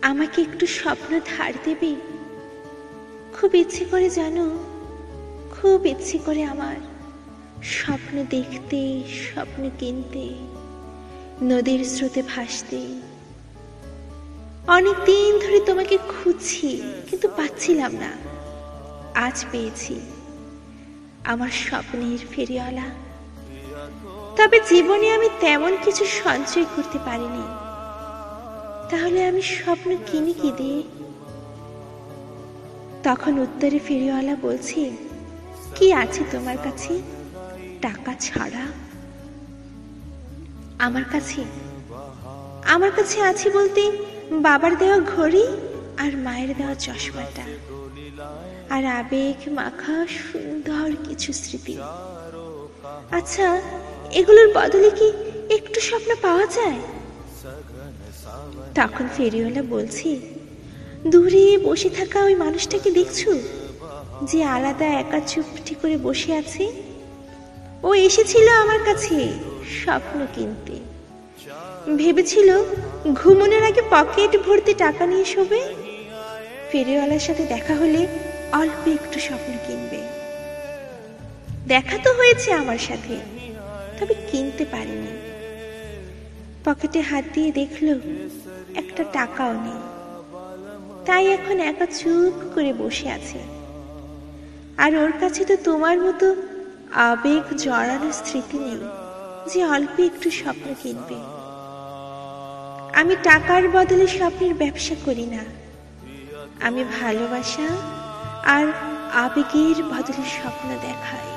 আমাকে একটু স্বপ্ন ধার দেবে? খুব ইচ্ছে করে জানো, খুব ইচ্ছে করে আমার স্বপ্ন দেখতে, স্বপ্ন কিনতে, নদীর স্রোতে ভাসতে। অনেক দিন ধরে তোমাকে খুঁজছি, কিন্তু পাচ্ছিলাম না। আজ পেয়েছি, আমার স্বপ্নের ফেরিওয়ালা। তবে জীবনে আমি তেমন কিছু সঞ্চয় করতে পারিনি। তাহলে আমি স্বপ্ন কিনি কি দিয়ে? তখন উত্তরে ফেরিওয়ালা বলছি, কি আছে তোমার কাছে টাকা ছাড়া? আমার কাছে আছে বলতে বাবার দেওয়া ঘড়ি আর মায়ের দেওয়া চশমাটা, আর আবেগ মাখা সুন্দর কিছু স্মৃতি। আচ্ছা, এগুলোর বদলে কি একটু স্বপ্ন পাওয়া যায়? তখন ফেরিওয়ালা বলছি, দূরে বসে থাকা ওই মানুষটাকে দেখছো, যে আলাদা একা চুপটি করে বসে আছে? ও এসেছিল আমার কাছে স্বপ্ন কিনতে। ভেবেছিল ঘুমানোর আগে পকেট ভর্তি টাকা নিয়ে শোবে। ফেরিওয়ালার সাথে দেখা হলে অল্প একটু স্বপ্ন কিনবে। দেখা তো হয়েছে আমার সাথে, তবে কিনতে পারিনি। পকেটে হাত দিয়ে দেখলো একটা টাকাও নেই। তাই এখন একা চুপ করে বসে আছে। আর ওর কাছে তো তোমার মতো আবেগ জড়ানো স্মৃতি নেই যে অল্প একটু স্বপ্ন কিনবে। আমি টাকার বদলে স্বপ্নের ব্যবসা করি না। আমি ভালোবাসা আর আবেগের বদলে স্বপ্ন দেখাই।